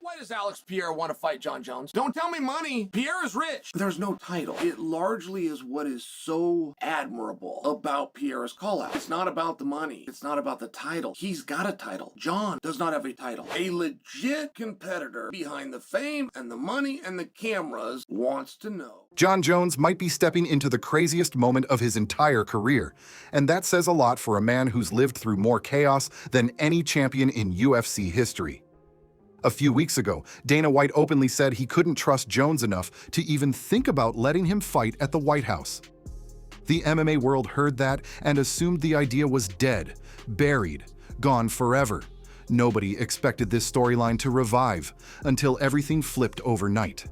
Why does Alex Pereira want to fight Jon Jones? Don't tell me money. Pereira's rich. There's no title. It largely is what is so admirable about Pereira's call-out. It's not about the money. It's not about the title. He's got a title. Jon does not have a title. A legit competitor behind the fame and the money and the cameras wants to know. Jon Jones might be stepping into the craziest moment of his entire career, and that says a lot for a man who's lived through more chaos than any champion in UFC history. A few weeks ago, Dana White openly said he couldn't trust Jones enough to even think about letting him fight at the White House. The MMA world heard that and assumed the idea was dead, buried, gone forever. Nobody expected this storyline to revive until everything flipped overnight.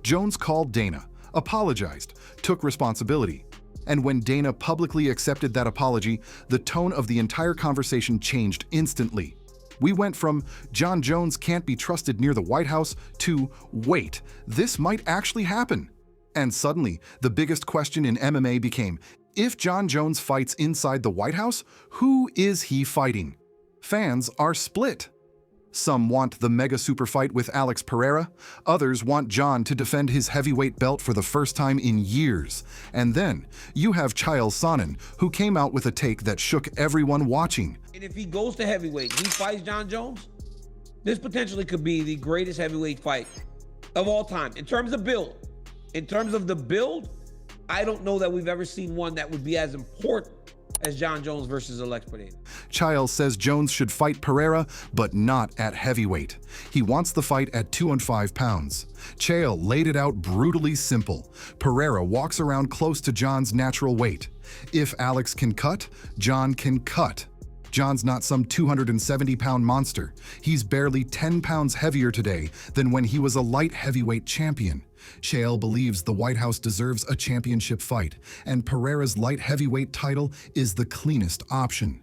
Jones called Dana, apologized, took responsibility. And when Dana publicly accepted that apology, the tone of the entire conversation changed instantly. We went from Jon Jones can't be trusted near the White House to wait, this might actually happen. And suddenly, the biggest question in MMA became, if Jon Jones fights inside the White House, who is he fighting? Fans are split. Some want the mega super fight with Alex Pereira, others want Jon to defend his heavyweight belt for the first time in years. And then, you have Chael Sonnen, who came out with a take that shook everyone watching. And if he goes to heavyweight, he fights Jon Jones, this potentially could be the greatest heavyweight fight of all time. In terms of build, I don't know that we've ever seen one that would be as important as Jon Jones versus Alex Pereira. Chael says Jones should fight Pereira, but not at heavyweight. He wants the fight at 205 pounds. Chael laid it out brutally simple. Pereira walks around close to Jon's natural weight. If Alex can cut, Jon can cut. Jon's not some 270-pound monster. He's barely 10 pounds heavier today than when he was a light heavyweight champion. Chael believes the White House deserves a championship fight, and Pereira's light heavyweight title is the cleanest option.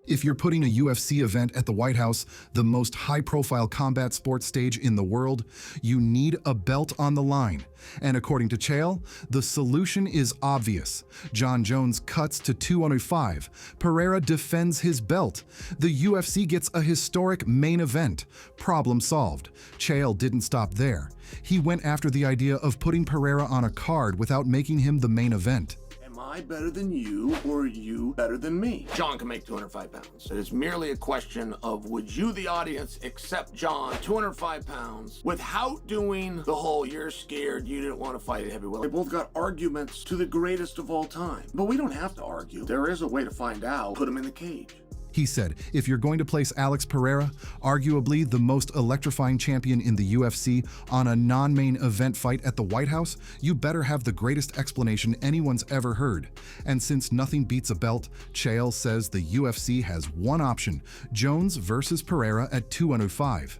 If you're putting a UFC event at the White House, the most high-profile combat sports stage in the world, you need a belt on the line. And according to Chael, the solution is obvious. Jon Jones cuts to 205. Pereira defends his belt. The UFC gets a historic main event. Problem solved. Chael didn't stop there. He went after the idea of putting Pereira on a card without making him the main event. Am I better than you, or are you better than me? Jon can make 205 pounds. It is merely a question of would you, the audience, accept Jon 205 pounds without doing the whole you're scared, you didn't want to fight at heavyweight. They both got arguments to the greatest of all time. But we don't have to argue. There is a way to find out. Put him in the cage. He said, if you're going to place Alex Pereira, arguably the most electrifying champion in the UFC, on a non-main event fight at the White House, you better have the greatest explanation anyone's ever heard. And since nothing beats a belt, Chael says the UFC has one option, Jones versus Pereira at 205.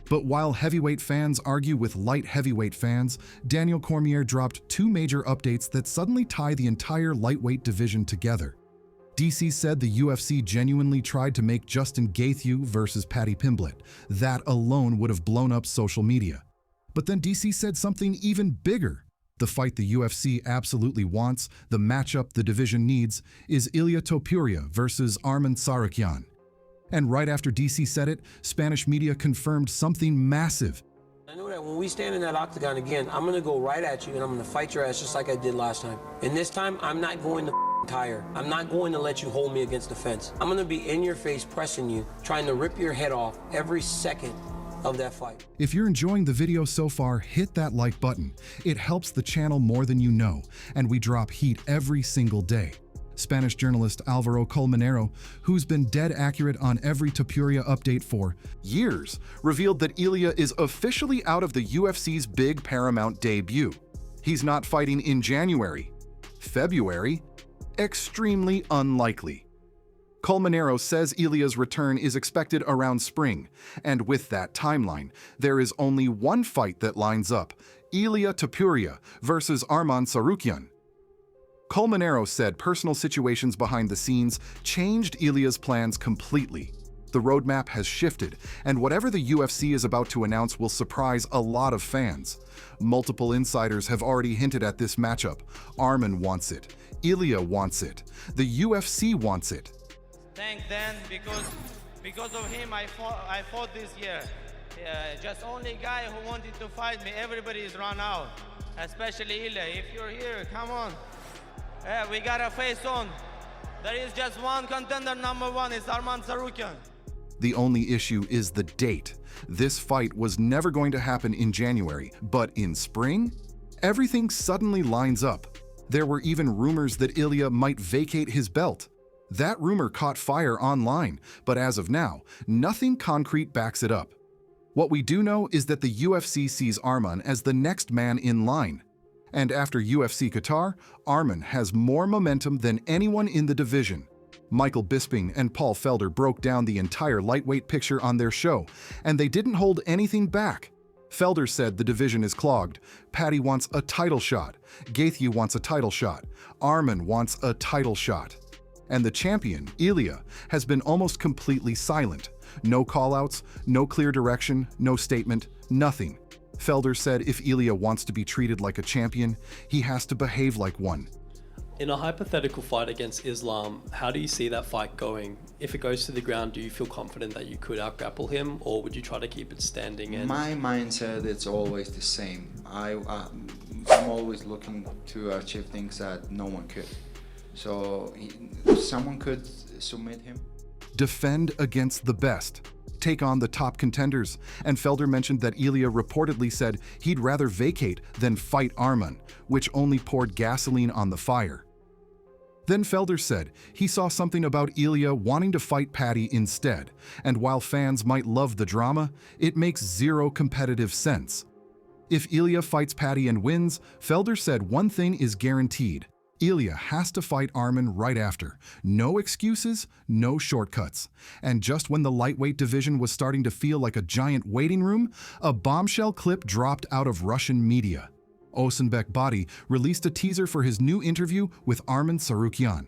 But while heavyweight fans argue with light heavyweight fans, Daniel Cormier dropped two major updates that suddenly tie the entire lightweight division together. DC said the UFC genuinely tried to make Justin Gaethje versus Paddy Pimblett. That alone would have blown up social media. But then DC said something even bigger. The fight the UFC absolutely wants, the matchup the division needs, is Ilia Topuria versus Arman Tsarukyan. And right after DC said it, Spanish media confirmed something massive. I know that when we stand in that octagon again, I'm gonna go right at you and I'm gonna fight your ass just like I did last time. And this time, I'm not going to tire. I'm not going to let you hold me against the fence. I'm gonna be in your face pressing you, trying to rip your head off every second of that fight. If you're enjoying the video so far, hit that like button. It helps the channel more than you know, and we drop heat every single day. Spanish journalist Alvaro Colmenero, who's been dead accurate on every Topuria update for years, revealed that Ilia is officially out of the UFC's big Paramount debut. He's not fighting in January. February? Extremely unlikely. Colmenero says Ilia's return is expected around spring, and with that timeline, there is only one fight that lines up, Ilia Topuria versus Arman Tsarukyan. Colmenero said personal situations behind the scenes changed Ilia's plans completely. The roadmap has shifted, and whatever the UFC is about to announce will surprise a lot of fans. Multiple insiders have already hinted at this matchup. Arman wants it. Ilia wants it. The UFC wants it. Thank Dan because of him I fought this year. Just only guy who wanted to fight me. Everybody is run out, especially Ilia. If you're here, come on. We got a face on. There is just one contender, number one, it's Arman Tsarukyan. The only issue is the date. This fight was never going to happen in January, but in spring, everything suddenly lines up. There were even rumors that Ilia might vacate his belt. That rumor caught fire online, but as of now, nothing concrete backs it up. What we do know is that the UFC sees Arman as the next man in line. And after UFC Qatar, Arman has more momentum than anyone in the division. Michael Bisping and Paul Felder broke down the entire lightweight picture on their show, and they didn't hold anything back. Felder said the division is clogged. Paddy wants a title shot. Gaethje wants a title shot. Arman wants a title shot. And the champion, Ilia, has been almost completely silent. No callouts, no clear direction, no statement, nothing. Felder said if Ilia wants to be treated like a champion, he has to behave like one. In a hypothetical fight against Islam, how do you see that fight going? If it goes to the ground, do you feel confident that you could out-grapple him, or would you try to keep it standing? And my mindset is always the same. I'm always looking to achieve things that no one could. So someone could submit him. Defend against the best. Take on the top contenders. And Felder mentioned that Ilia reportedly said he'd rather vacate than fight Arman, which only poured gasoline on the fire. Then Felder said he saw something about Ilia wanting to fight Paddy instead, and while fans might love the drama, it makes zero competitive sense. If Ilia fights Paddy and wins, Felder said one thing is guaranteed. Ilia has to fight Arman right after. No excuses, no shortcuts. And just when the lightweight division was starting to feel like a giant waiting room, a bombshell clip dropped out of Russian media. Osenbek Body released a teaser for his new interview with Arman Tsarukyan.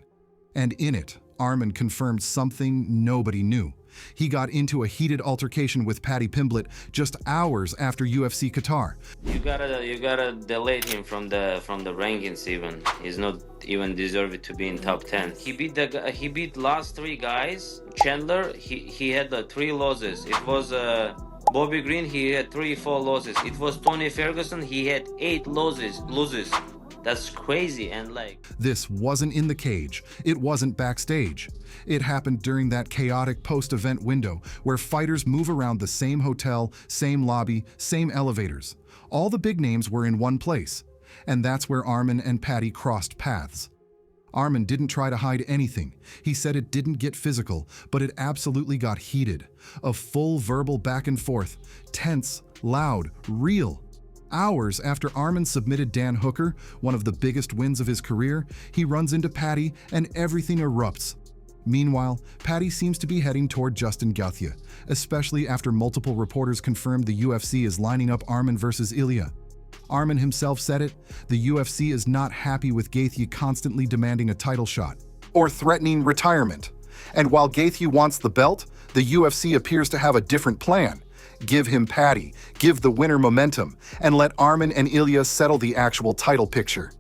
And in it, Arman confirmed something nobody knew. He got into a heated altercation with Paddy Pimblett just hours after UFC Qatar. You gotta delete him from the rankings even. He's not even deserved to be in top 10. He beat last three guys. Chandler, he had 3 losses. It was Bobby Green, he had 3-4 losses. It was Tony Ferguson, he had 8 losses. That's crazy. And this wasn't in the cage. It wasn't backstage. It happened during that chaotic post-event window where fighters move around the same hotel, same lobby, same elevators. All the big names were in one place. And that's where Arman and Paddy crossed paths. Arman didn't try to hide anything. He said it didn't get physical, but it absolutely got heated. A full verbal back and forth. Tense, loud, real. Hours after Arman submitted Dan Hooker, one of the biggest wins of his career, he runs into Paddy and everything erupts. Meanwhile, Paddy seems to be heading toward Justin Gaethje, especially after multiple reporters confirmed the UFC is lining up Arman versus Ilia. Arman himself said it, the UFC is not happy with Gaethje constantly demanding a title shot or threatening retirement. And while Gaethje wants the belt, the UFC appears to have a different plan. Give him Paddy, give the winner momentum, and let Arman and Ilia settle the actual title picture.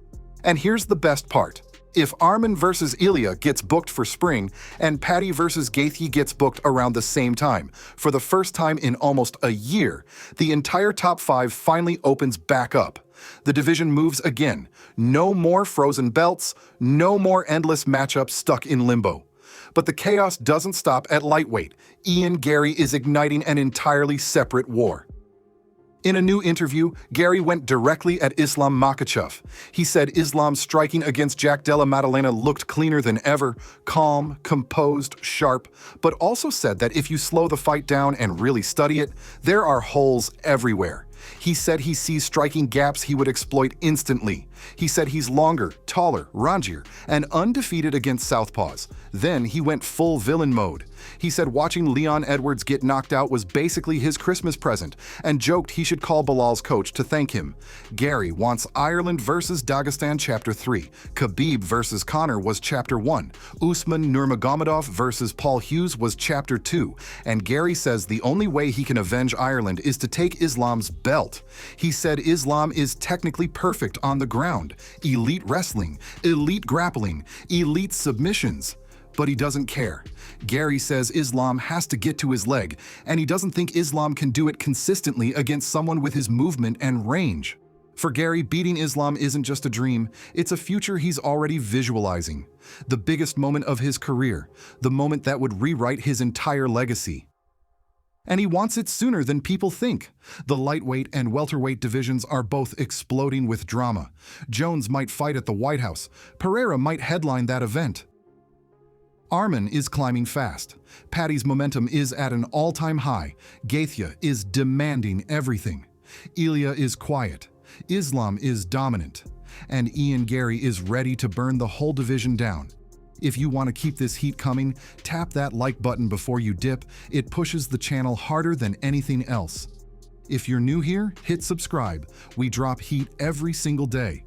And here's the best part. If Arman versus Ilia gets booked for spring, and Paddy versus Gaethje gets booked around the same time, for the first time in almost a year, the entire top 5 finally opens back up. The division moves again. No more frozen belts, no more endless matchups stuck in limbo. But the chaos doesn't stop at lightweight. Garry is igniting an entirely separate war. In a new interview, Garry went directly at Islam Makhachev. He said Islam's striking against Jack Della Maddalena looked cleaner than ever, calm, composed, sharp, but also said that if you slow the fight down and really study it, there are holes everywhere. He said he sees striking gaps he would exploit instantly. He said he's longer, taller, rangier, and undefeated against southpaws. Then he went full villain mode. He said watching Leon Edwards get knocked out was basically his Christmas present, and joked he should call Bilal's coach to thank him. Garry wants Ireland versus Dagestan Chapter 3. Khabib versus Conor was Chapter 1. Usman Nurmagomedov versus Paul Hughes was Chapter 2. And Garry says the only way he can avenge Ireland is to take Islam's belt. He said Islam is technically perfect on the ground. Elite wrestling, elite grappling, elite submissions. But he doesn't care. Garry says Islam has to get to his leg, and he doesn't think Islam can do it consistently against someone with his movement and range. For Garry, beating Islam isn't just a dream, it's a future he's already visualizing. The biggest moment of his career, the moment that would rewrite his entire legacy. And he wants it sooner than people think. The lightweight and welterweight divisions are both exploding with drama. Jones might fight at the White House. Pereira might headline that event. Arman is climbing fast. Paddy's momentum is at an all-time high. Gaethje is demanding everything. Ilia is quiet. Islam is dominant. And Garry is ready to burn the whole division down. If you want to keep this heat coming, tap that like button before you dip. It pushes the channel harder than anything else. If you're new here, hit subscribe. We drop heat every single day.